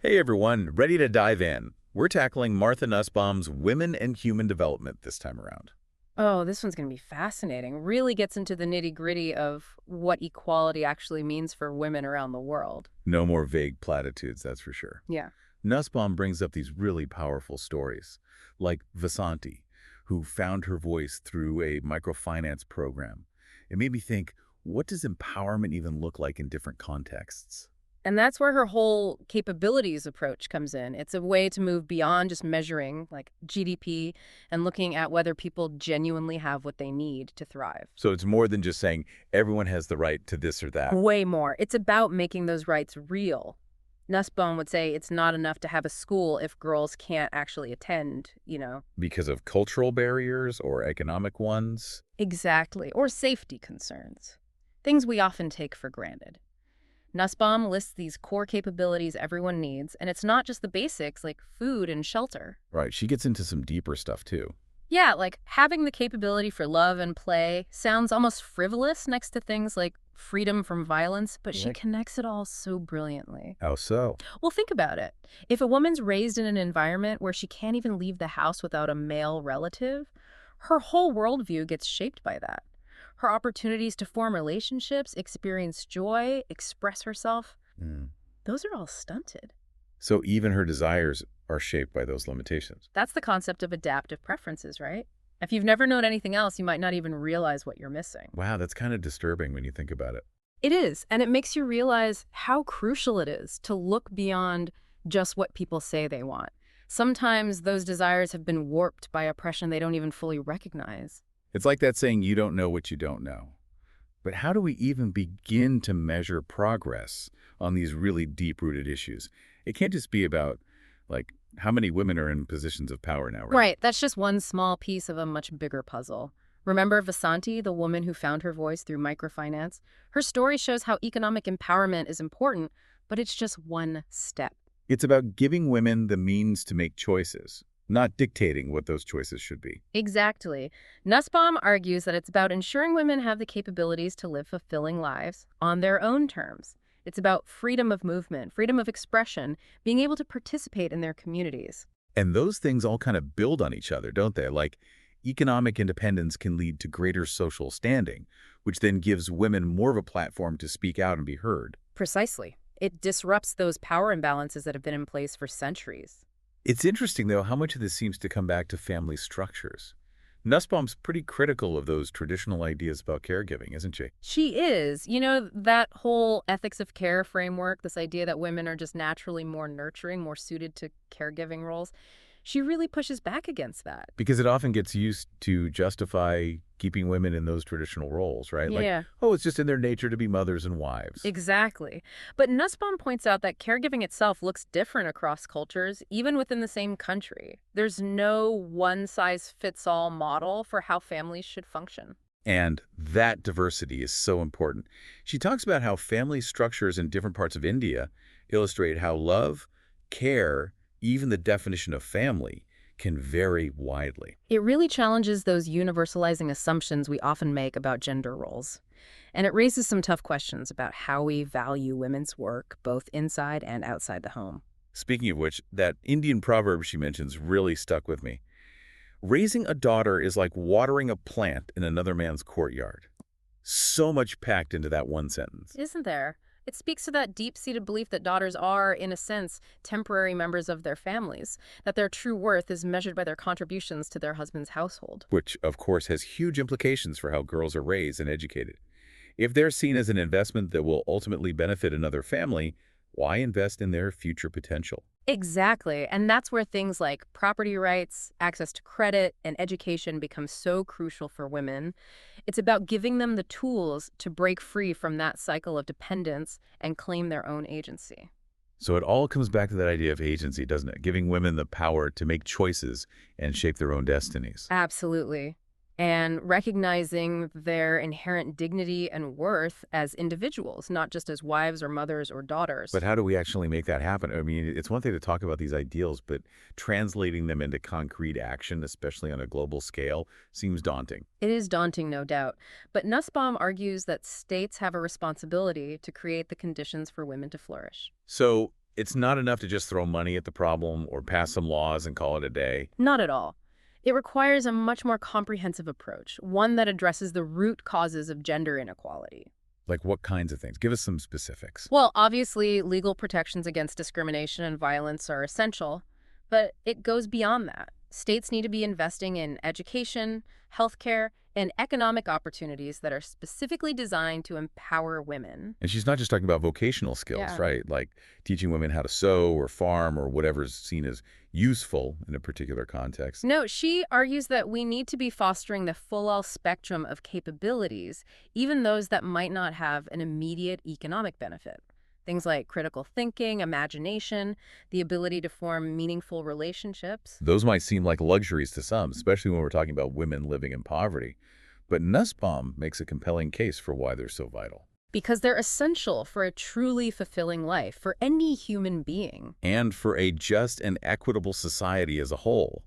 Hey everyone, ready to dive in? We're tackling Martha Nussbaum's Women and Human Development this time around. Oh, this one's going to be fascinating. Really gets into the nitty-gritty of what equality actually means for women around the world. No more vague platitudes, that's for sure. Yeah. Nussbaum brings up these really powerful stories, like Vasanti, who found her voice through a microfinance program. It made me think, what does empowerment even look like in different contexts? And that's where her whole capabilities approach comes in. It's a way to move beyond just measuring like GDP and looking at whether people genuinely have what they need to thrive. So it's more than just saying everyone has the right to this or that. Way more. It's about making those rights real. Nussbaum would say it's not enough to have a school if girls can't actually attend. Because of cultural barriers or economic ones? Exactly. Or safety concerns. Things we often take for granted. Nussbaum lists these core capabilities everyone needs, and it's not just the basics like food and shelter. Right, she gets into some deeper stuff too. Yeah, like having the capability for love and play sounds almost frivolous next to things like freedom from violence, but she Yeah. connects it all so brilliantly. How so? Well, think about it. If a woman's raised in an environment where she can't even leave the house without a male relative, her whole worldview gets shaped by that. Her opportunities to form relationships, experience joy, express herself, Mm. those are all stunted. So even her desires are shaped by those limitations. That's the concept of adaptive preferences, right? If you've never known anything else, you might not even realize what you're missing. Wow, that's kind of disturbing when you think about it. It is, and it makes you realize how crucial it is to look beyond just what people say they want. Sometimes those desires have been warped by oppression they don't even fully recognize. It's like that saying, you don't know what you don't know. But how do we even begin to measure progress on these really deep-rooted issues? It can't just be about, like, how many women are in positions of power now, right? Right, that's just one small piece of a much bigger puzzle. Remember Vasanti, the woman who found her voice through microfinance? Her story shows how economic empowerment is important, but it's just one step. It's about giving women the means to make choices, not dictating what those choices should be. Exactly. Nussbaum argues that it's about ensuring women have the capabilities to live fulfilling lives on their own terms. It's about freedom of movement, freedom of expression, being able to participate in their communities. And those things all kind of build on each other, don't they? Like, economic independence can lead to greater social standing, which then gives women more of a platform to speak out and be heard. Precisely. It disrupts those power imbalances that have been in place for centuries. It's interesting, though, how much of this seems to come back to family structures. Nussbaum's pretty critical of those traditional ideas about caregiving, isn't she? She is. That whole ethics of care framework, this idea that women are just naturally more nurturing, more suited to caregiving roles, she really pushes back against that. Because it often gets used to justify keeping women in those traditional roles, right? Like, Yeah. oh, it's just in their nature to be mothers and wives. Exactly. But Nussbaum points out that caregiving itself looks different across cultures, even within the same country. There's no one-size-fits-all model for how families should function. And that diversity is so important. She talks about how family structures in different parts of India illustrate how love, care, even the definition of family can vary widely. It really challenges those universalizing assumptions we often make about gender roles. And it raises some tough questions about how we value women's work, both inside and outside the home. Speaking of which, that Indian proverb she mentions really stuck with me. Raising a daughter is like watering a plant in another man's courtyard. So much packed into that one sentence. Isn't there? It speaks to that deep-seated belief that daughters are, in a sense, temporary members of their families, that their true worth is measured by their contributions to their husband's household. Which, of course, has huge implications for how girls are raised and educated. If they're seen as an investment that will ultimately benefit another family, why invest in their future potential? Exactly. And that's where things like property rights, access to credit, and education become so crucial for women. It's about giving them the tools to break free from that cycle of dependence and claim their own agency. So it all comes back to that idea of agency, doesn't it? Giving women the power to make choices and shape their own destinies. Absolutely. And recognizing their inherent dignity and worth as individuals, not just as wives or mothers or daughters. But how do we actually make that happen? I mean, it's one thing to talk about these ideals, but translating them into concrete action, especially on a global scale, seems daunting. It is daunting, no doubt. But Nussbaum argues that states have a responsibility to create the conditions for women to flourish. So It's not enough to just throw money at the problem or pass some laws and call it a day. Not at all. It requires a much more comprehensive approach, one that addresses the root causes of gender inequality. Like what kinds of things? Give us some specifics. Well, obviously, legal protections against discrimination and violence are essential, but it goes beyond that. States need to be investing in education, healthcare, and economic opportunities that are specifically designed to empower women. And she's not just talking about vocational skills, Yeah. right? Like teaching women how to sew or farm or whatever's seen as useful in a particular context. No, she argues that we need to be fostering the full spectrum of capabilities, even those that might not have an immediate economic benefit. Things like critical thinking, imagination, the ability to form meaningful relationships. Those might seem like luxuries to some, especially when we're talking about women living in poverty. But Nussbaum makes a compelling case for why they're so vital. Because they're essential for a truly fulfilling life for any human being. And for a just and equitable society as a whole.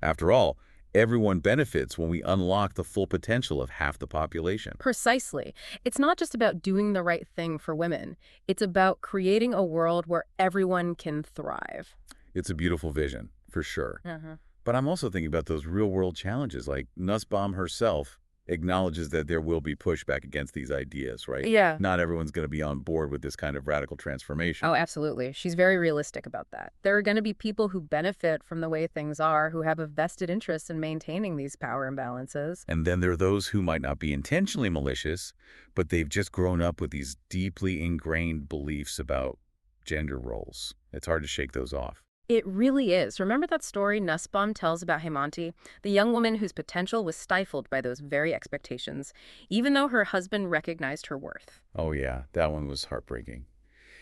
After all, everyone benefits when we unlock the full potential of half the population. Precisely. It's not just about doing the right thing for women. It's about creating a world where everyone can thrive. It's a beautiful vision, for sure. Uh-huh. But I'm also thinking about those real-world challenges, like Nussbaum herself acknowledges that there will be pushback against these ideas, right? Yeah. Not everyone's going to be on board with this kind of radical transformation. Oh, absolutely. She's very realistic about that. There are going to be people who benefit from the way things are, who have a vested interest in maintaining these power imbalances. And then there are those who might not be intentionally malicious, but they've just grown up with these deeply ingrained beliefs about gender roles. It's hard to shake those off. It really is. Remember that story Nussbaum tells about Hemanti, the young woman whose potential was stifled by those very expectations, even though her husband recognized her worth? Oh yeah, that one was heartbreaking.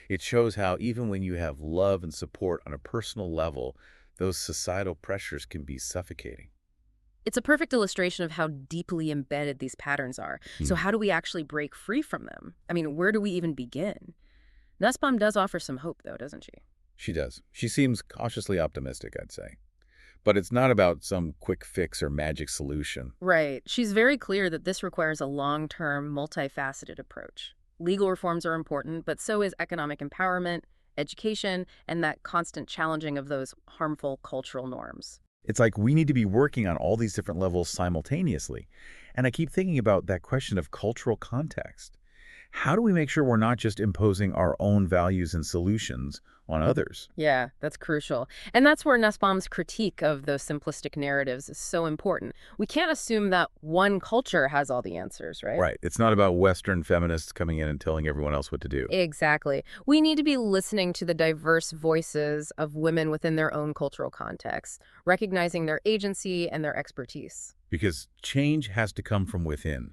It shows how even when you have love and support on a personal level, those societal pressures can be suffocating. It's a perfect illustration of how deeply embedded these patterns are. So Hmm. how do we actually break free from them? I mean, where do we even begin? Nussbaum does offer some hope, though, doesn't she? She does. She seems cautiously optimistic, I'd say. But it's not about some quick fix or magic solution. Right. She's very clear that this requires a long-term, multifaceted approach. Legal reforms are important, but so is economic empowerment, education, and that constant challenging of those harmful cultural norms. It's like we need to be working on all these different levels simultaneously. And I keep thinking about that question of cultural context. How do we make sure we're not just imposing our own values and solutions on others? Yeah, that's crucial. And that's where Nussbaum's critique of those simplistic narratives is so important. We can't assume that one culture has all the answers, right? Right. It's not about Western feminists coming in and telling everyone else what to do. Exactly. We need to be listening to the diverse voices of women within their own cultural contexts, recognizing their agency and their expertise. Because change has to come from within,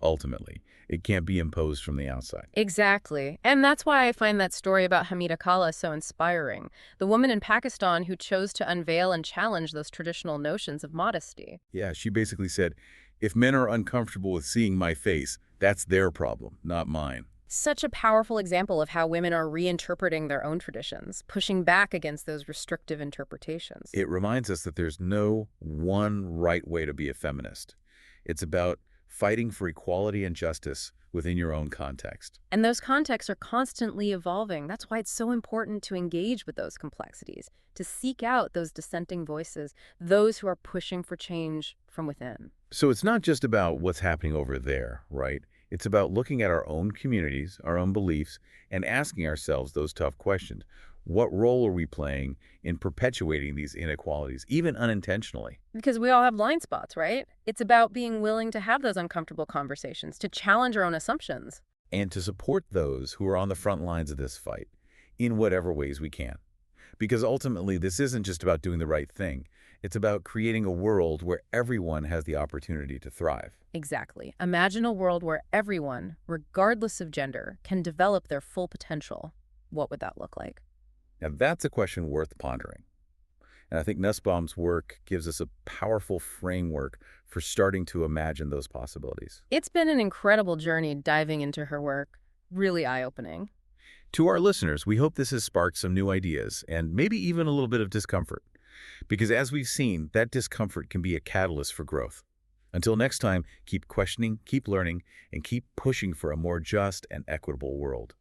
ultimately. It can't be imposed from the outside. Exactly. And that's why I find that story about Hamida Kala so inspiring, the woman in Pakistan who chose to unveil and challenge those traditional notions of modesty. Yeah, she basically said, if men are uncomfortable with seeing my face, that's their problem, not mine. Such a powerful example of how women are reinterpreting their own traditions, pushing back against those restrictive interpretations. It reminds us that there's no one right way to be a feminist. It's about fighting for equality and justice within your own context. And those contexts are constantly evolving. That's why it's so important to engage with those complexities, to seek out those dissenting voices, those who are pushing for change from within. So it's not just about what's happening over there, right? It's about looking at our own communities, our own beliefs, and asking ourselves those tough questions. What role are we playing in perpetuating these inequalities, even unintentionally? Because we all have blind spots, right? It's about being willing to have those uncomfortable conversations, to challenge our own assumptions. And to support those who are on the front lines of this fight in whatever ways we can. Because ultimately, this isn't just about doing the right thing. It's about creating a world where everyone has the opportunity to thrive. Exactly. Imagine a world where everyone, regardless of gender, can develop their full potential. What would that look like? Now, that's a question worth pondering. And I think Nussbaum's work gives us a powerful framework for starting to imagine those possibilities. It's been an incredible journey diving into her work. Really eye-opening. To our listeners, we hope this has sparked some new ideas and maybe even a little bit of discomfort. Because as we've seen, that discomfort can be a catalyst for growth. Until next time, keep questioning, keep learning, and keep pushing for a more just and equitable world.